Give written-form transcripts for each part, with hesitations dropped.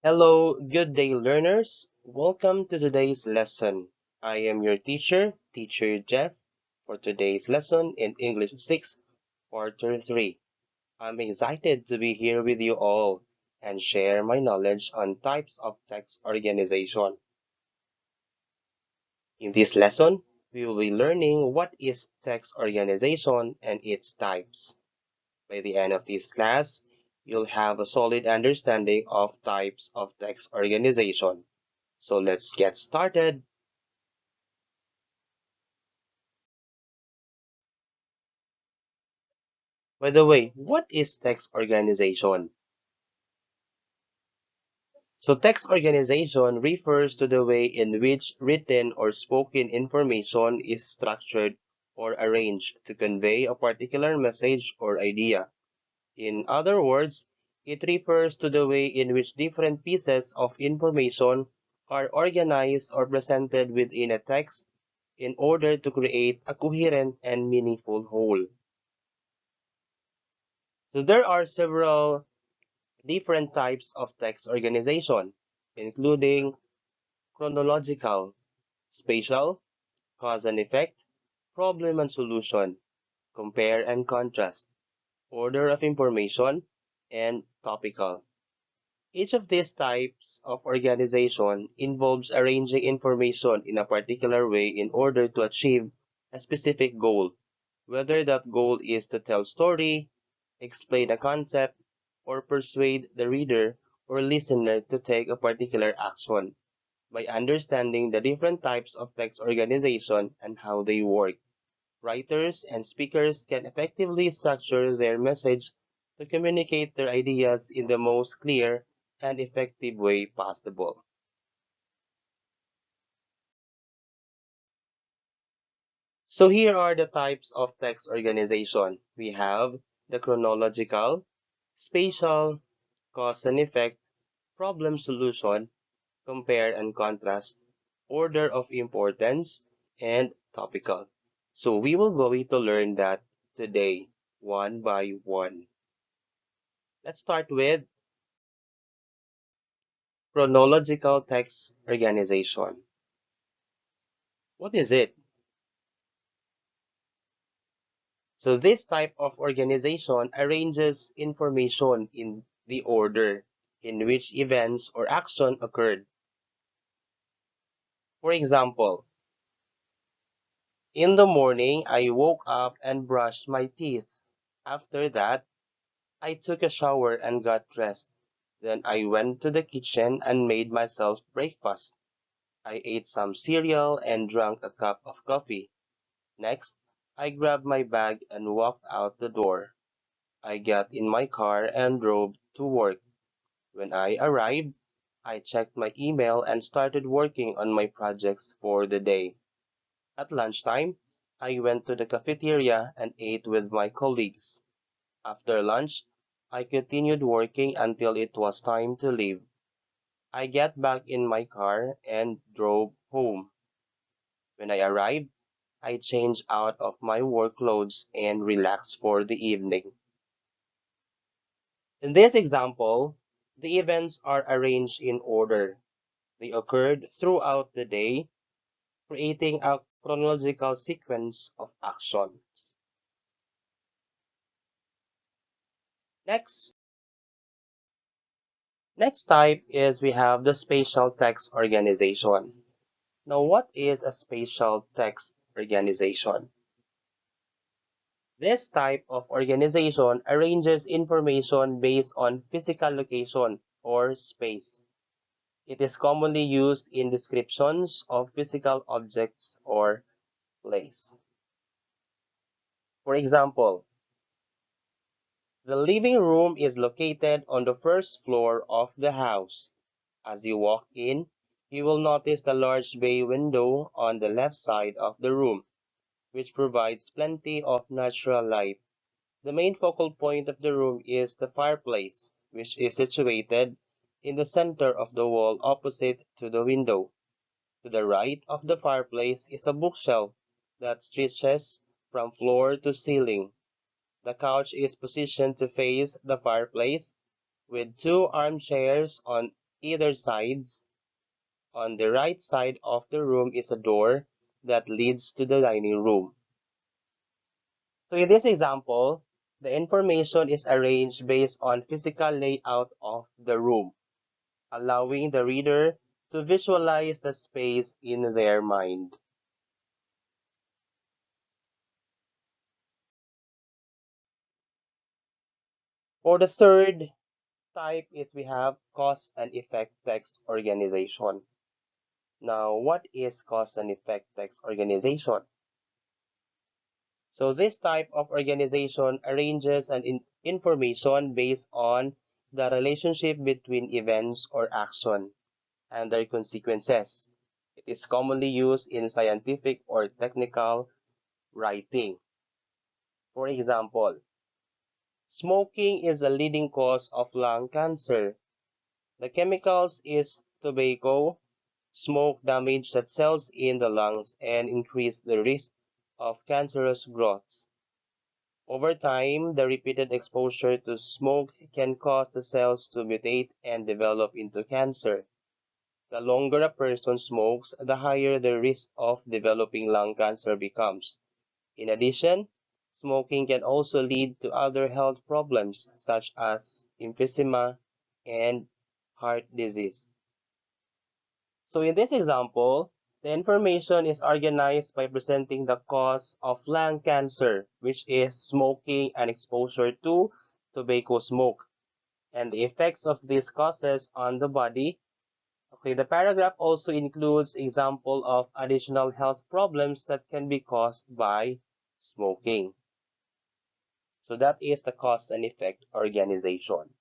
Hello, good day, learners. Welcome to today's lesson. I am your teacher, Teacher Jeff, for today's lesson in English 6, Quarter 3. I'm excited to be here with you all and share my knowledge on types of text organization. In this lesson, we will be learning what is text organization and its types. By the end of this class, you'll have a solid understanding of types of text organization. So let's get started. By the way, what is text organization? So text organization refers to the way in which written or spoken information is structured or arranged to convey a particular message or idea. In other words, it refers to the way in which different pieces of information are organized or presented within a text in order to create a coherent and meaningful whole. So there are several different types of text organization, including chronological, spatial, cause and effect, problem and solution, compare and contrast, order of information, and topical. Each of these types of organization involves arranging information in a particular way in order to achieve a specific goal, whether that goal is to tell story, explain a concept, or persuade the reader or listener to take a particular action. By understanding the different types of text organization and how they work, writers and speakers can effectively structure their message to communicate their ideas in the most clear and effective way possible. So here are the types of text organization. We have the chronological, spatial, cause and effect, problem solution, compare and contrast, order of importance, and topical. So we will going to learn that today, one by one. Let's start with chronological text organization. What is it? So this type of organization arranges information in the order in which events or action occurred. For example, in the morning, I woke up and brushed my teeth. After that, I took a shower and got dressed. Then I went to the kitchen and made myself breakfast. I ate some cereal and drank a cup of coffee. Next, I grabbed my bag and walked out the door. I got in my car and drove to work. When I arrived, I checked my email and started working on my projects for the day. At lunchtime, I went to the cafeteria and ate with my colleagues. After lunch, I continued working until it was time to leave. I got back in my car and drove home. When I arrived, I changed out of my work clothes and relaxed for the evening. In this example, the events are arranged in order. They occurred throughout the day, creating a chronological sequence of action. Next, next type is we have the spatial text organization. Now, what is a spatial text organization? This type of organization arranges information based on physical location or space. It is commonly used in descriptions of physical objects or place. For example, the living room is located on the first floor of the house. As you walk in, you will notice the large bay window on the left side of the room, which provides plenty of natural light. The main focal point of the room is the fireplace, which is situated in the center of the wall opposite to the window. To the right of the fireplace is a bookshelf that stretches from floor to ceiling. The couch is positioned to face the fireplace, with two armchairs on either sides. On the right side of the room is a door that leads to the dining room. So in this example, the information is arranged based on physical layout of the room, allowing the reader to visualize the space in their mind. For the third type is we have cause and effect text organization. Now, what is cause and effect text organization? So this type of organization arranges information based on the relationship between events or action and their consequences. It is commonly used in scientific or technical writing. For example, smoking is a leading cause of lung cancer. The chemicals is tobacco. Smoke damage the cells in the lungs and increase the risk of cancerous growth. Over time, the repeated exposure to smoke can cause the cells to mutate and develop into cancer. The longer a person smokes, the higher the risk of developing lung cancer becomes. In addition, smoking can also lead to other health problems such as emphysema and heart disease. So in this example, the information is organized by presenting the cause of lung cancer, which is smoking and exposure to tobacco smoke, and the effects of these causes on the body. Okay, the paragraph also includes example of additional health problems that can be caused by smoking. So that is the cause and effect organization.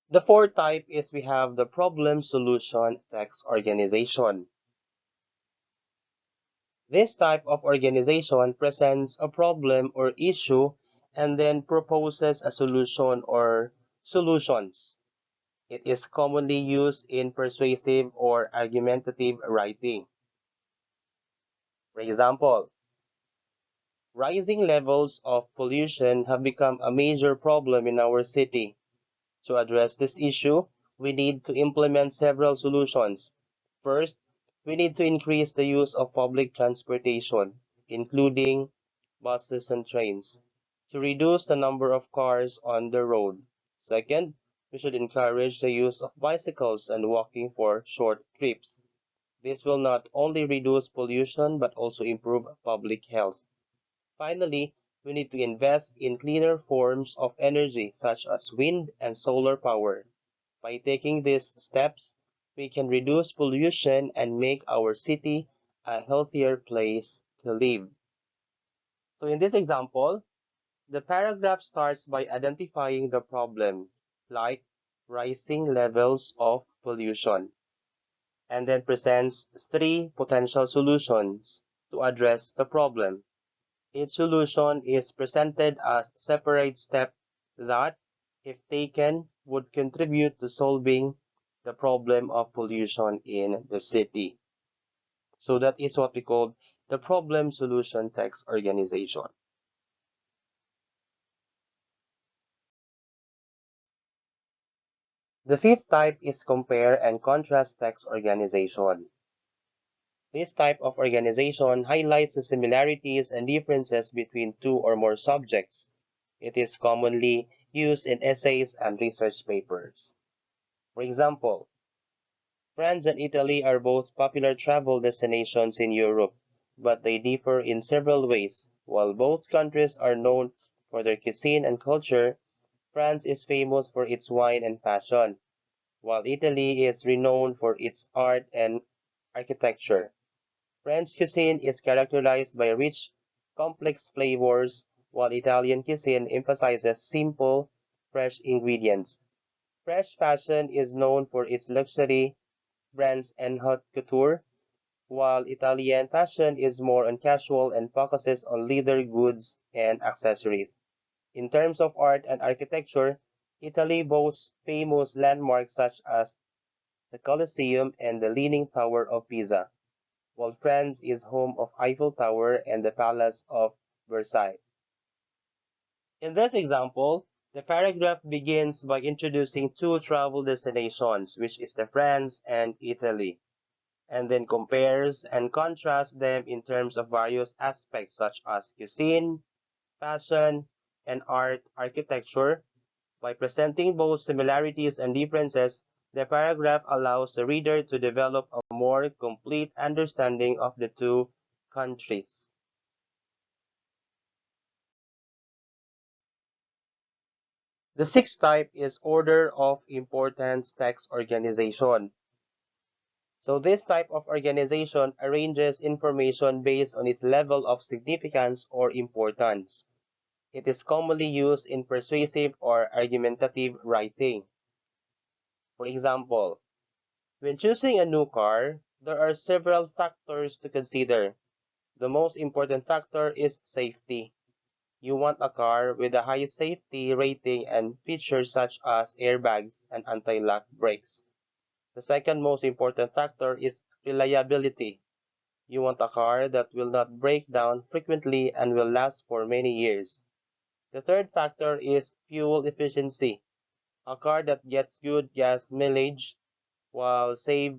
The fourth type is we have the problem solution text organization. This type of organization presents a problem or issue and then proposes a solution or solutions. It is commonly used in persuasive or argumentative writing. For example, rising levels of pollution have become a major problem in our city. To address this issue, we need to implement several solutions. First, we need to increase the use of public transportation, including buses and trains, to reduce the number of cars on the road. Second, we should encourage the use of bicycles and walking for short trips. This will not only reduce pollution but also improve public health. Finally, we need to invest in cleaner forms of energy such as wind and solar power. By taking these steps, we can reduce pollution and make our city a healthier place to live. So in this example, the paragraph starts by identifying the problem, like rising levels of pollution, and then presents three potential solutions to address the problem. Each solution is presented as separate steps that, if taken, would contribute to solving the problem of pollution in the city. So that is what we call the problem solution text organization. The fifth type is compare and contrast text organization. This type of organization highlights the similarities and differences between two or more subjects. It is commonly used in essays and research papers. For example, France and Italy are both popular travel destinations in Europe, but they differ in several ways. While both countries are known for their cuisine and culture, France is famous for its wine and fashion, while Italy is renowned for its art and architecture. French cuisine is characterized by rich, complex flavors, while Italian cuisine emphasizes simple, fresh ingredients. French fashion is known for its luxury brands and haute couture, while Italian fashion is more on casual and focuses on leather goods and accessories. In terms of art and architecture, Italy boasts famous landmarks such as the Colosseum and the Leaning Tower of Pisa, while France is home of Eiffel Tower and the Palace of Versailles. In this example, The paragraph begins by introducing two travel destinations, which is the France and Italy, and then compares and contrasts them in terms of various aspects such as cuisine, fashion, and art architecture. By presenting both similarities and differences, the paragraph allows the reader to develop a more complete understanding of the two countries. The sixth type is order of importance text organization. So this type of organization arranges information based on its level of significance or importance. It is commonly used in persuasive or argumentative writing. For example, when choosing a new car, there are several factors to consider. The most important factor is safety. You want a car with the highest safety rating and features such as airbags and anti-lock brakes. The second most important factor is reliability. You want a car that will not break down frequently and will last for many years. The third factor is fuel efficiency. A car that gets good gas mileage while save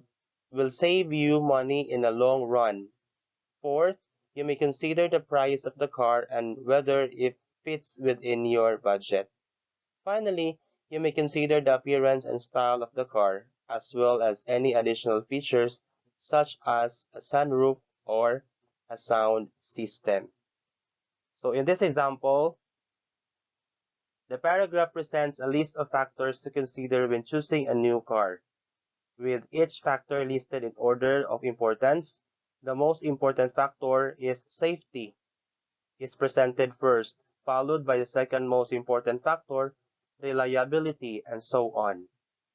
will save you money in the long run. Fourth, you may consider the price of the car and whether it fits within your budget. Finally, you may consider the appearance and style of the car, as well as any additional features such as a sunroof or a sound system. So in this example, the paragraph presents a list of factors to consider when choosing a new car, with each factor listed in order of importance. The most important factor is safety is presented first, followed by the second most important factor, reliability, and so on.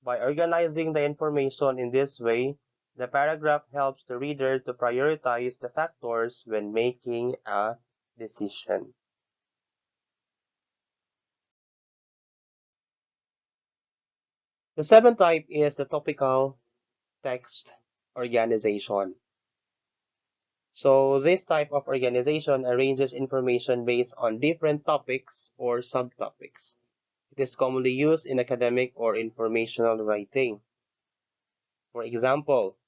By organizing the information in this way, the paragraph helps the reader to prioritize the factors when making a decision. The seventh type is the topical text organization. So this type of organization arranges information based on different topics or subtopics. It is commonly used in academic or informational writing. For example,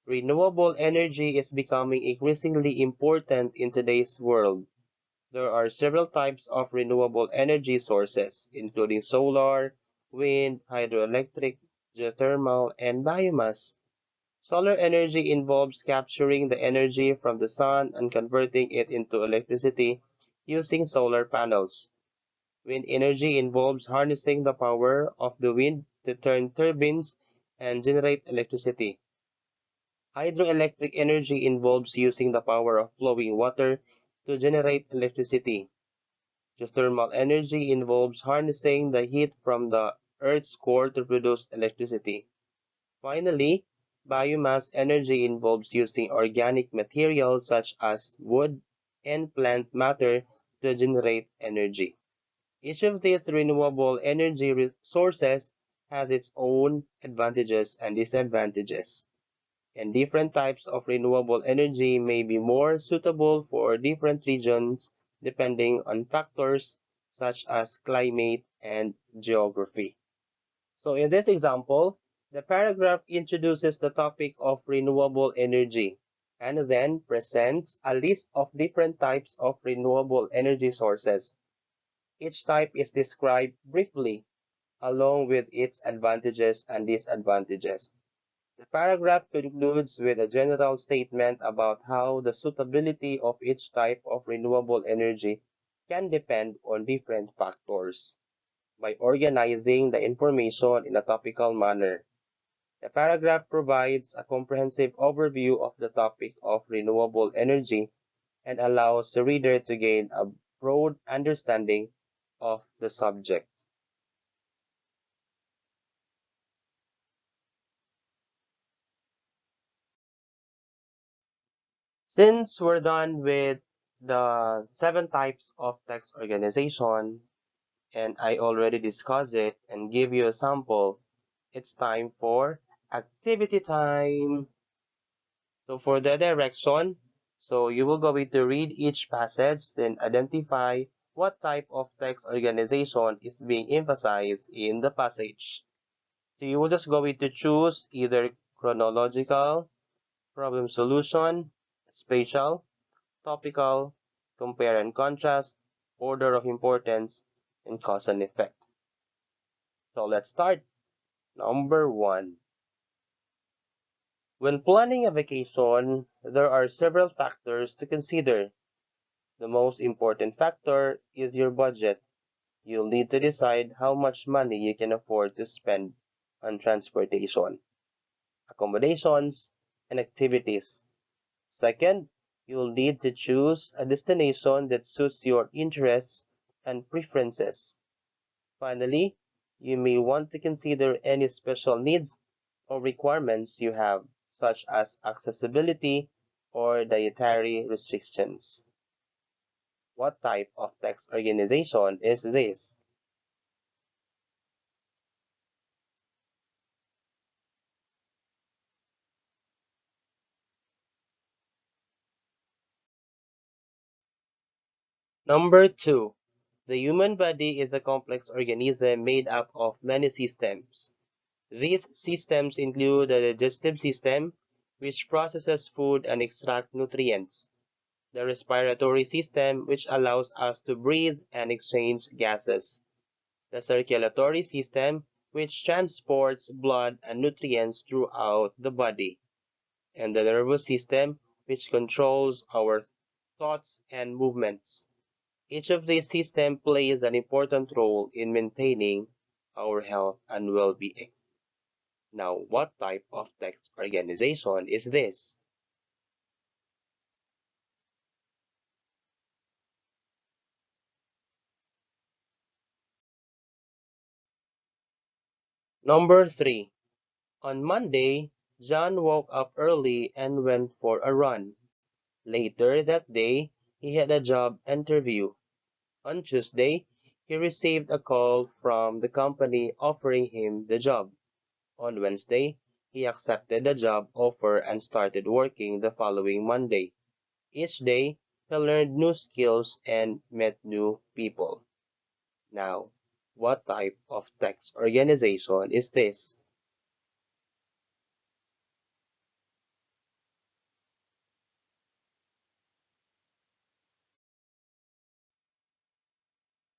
renewable energy is becoming increasingly important in today's world. There are several types of renewable energy sources, including solar, wind, hydroelectric, geothermal, and biomass. Solar energy involves capturing the energy from the sun and converting it into electricity using solar panels. Wind energy involves harnessing the power of the wind to turn turbines and generate electricity. Hydroelectric energy involves using the power of flowing water to generate electricity. Geothermal energy involves harnessing the heat from the Earth's core to produce electricity. Finally, biomass energy involves using organic materials such as wood and plant matter to generate energy. Each of these renewable energy sources has its own advantages and disadvantages, and different types of renewable energy may be more suitable for different regions depending on factors such as climate and geography. So in this example, the paragraph introduces the topic of renewable energy and then presents a list of different types of renewable energy sources. Each type is described briefly along with its advantages and disadvantages. The paragraph concludes with a general statement about how the suitability of each type of renewable energy can depend on different factors. By organizing the information in a topical manner, the paragraph provides a comprehensive overview of the topic of renewable energy and allows the reader to gain a broad understanding of the subject. Since we're done with the seven types of text organization, and I already discussed it and give you a sample, it's time for activity time. So for the direction, so you will go to read each passage, then identify what type of text organization is being emphasized in the passage. So you will just going to choose either chronological, problem solution, spatial, topical, compare and contrast, order of importance, and cause and effect. So let's start. Number one. When planning a vacation, there are several factors to consider. The most important factor is your budget. You'll need to decide how much money you can afford to spend on transportation, accommodations, and activities. Second, you'll need to choose a destination that suits your interests and preferences. Finally, you may want to consider any special needs or requirements you have, such as accessibility or dietary restrictions. What type of text organization is this? Number two, the human body is a complex organism made up of many systems. These systems include the digestive system, which processes food and extracts nutrients, the respiratory system, which allows us to breathe and exchange gases, the circulatory system, which transports blood and nutrients throughout the body, and the nervous system, which controls our thoughts and movements. Each of these systems plays an important role in maintaining our health and well-being. Now, what type of text organization is this? Number three. On Monday, John woke up early and went for a run. Later that day, he had a job interview. On Tuesday, he received a call from the company offering him the job. On Wednesday, he accepted the job offer and started working the following Monday. Each day, he learned new skills and met new people. Now, what type of text organization is this?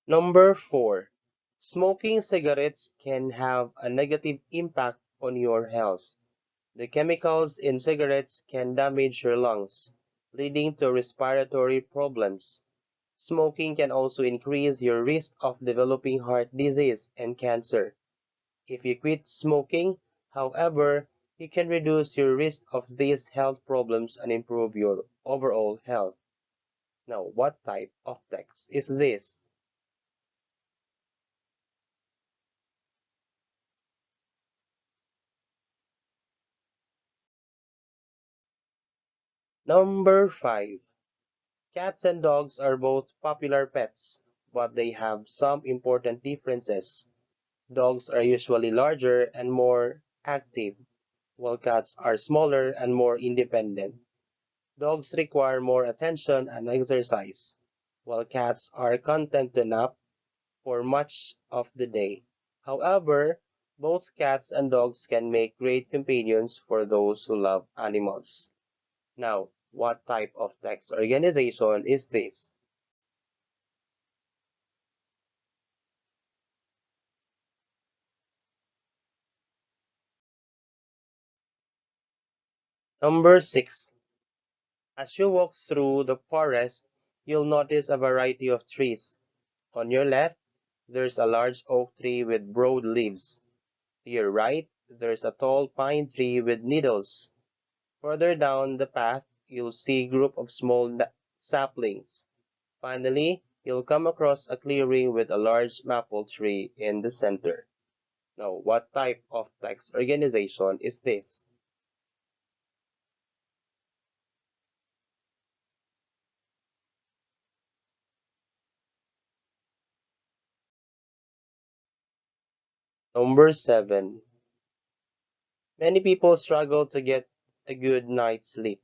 Number four, smoking cigarettes can have a negative impact on your health. The chemicals in cigarettes can damage your lungs, leading to respiratory problems. Smoking can also increase your risk of developing heart disease and cancer. If you quit smoking, however, you can reduce your risk of these health problems and improve your overall health. Now, what type of text is this? Number five. Cats and dogs are both popular pets, but they have some important differences. Dogs are usually larger and more active, while cats are smaller and more independent. Dogs require more attention and exercise, while cats are content to nap for much of the day. However, both cats and dogs can make great companions for those who love animals. Now, what type of text organization is this? Number six. As you walk through the forest, you'll notice a variety of trees. On your left, there's a large oak tree with broad leaves. To your right, there's a tall pine tree with needles. Further down the path, you'll see a group of small saplings. Finally, you'll come across a clearing with a large maple tree in the center. Now, what type of text organization is this? Number seven. Many people struggle to get a good night's sleep.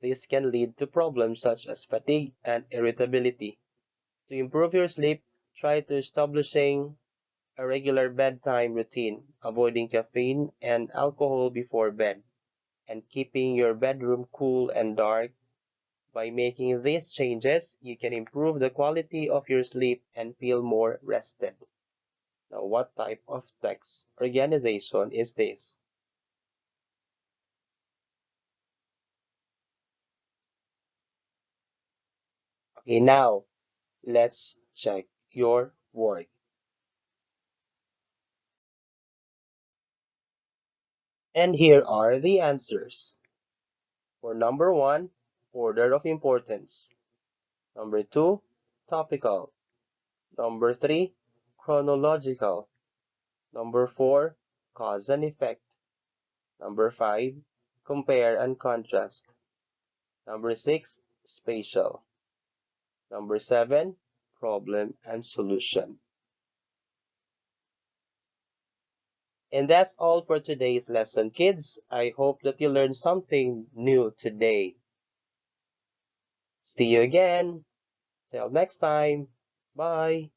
This can lead to problems such as fatigue and irritability. To improve your sleep, try to establishing a regular bedtime routine, avoiding caffeine and alcohol before bed, and keeping your bedroom cool and dark. By making these changes, you can improve the quality of your sleep and feel more rested. Now, what type of text organization is this? Okay, now let's check your work. And here are the answers. For number one, order of importance. Number two, topical. Number three, chronological. Number four, cause and effect. Number five, compare and contrast. Number six, spatial. Number seven, problem and solution. And that's all for today's lesson, kids. I hope that you learned something new today. See you again. Till next time. Bye.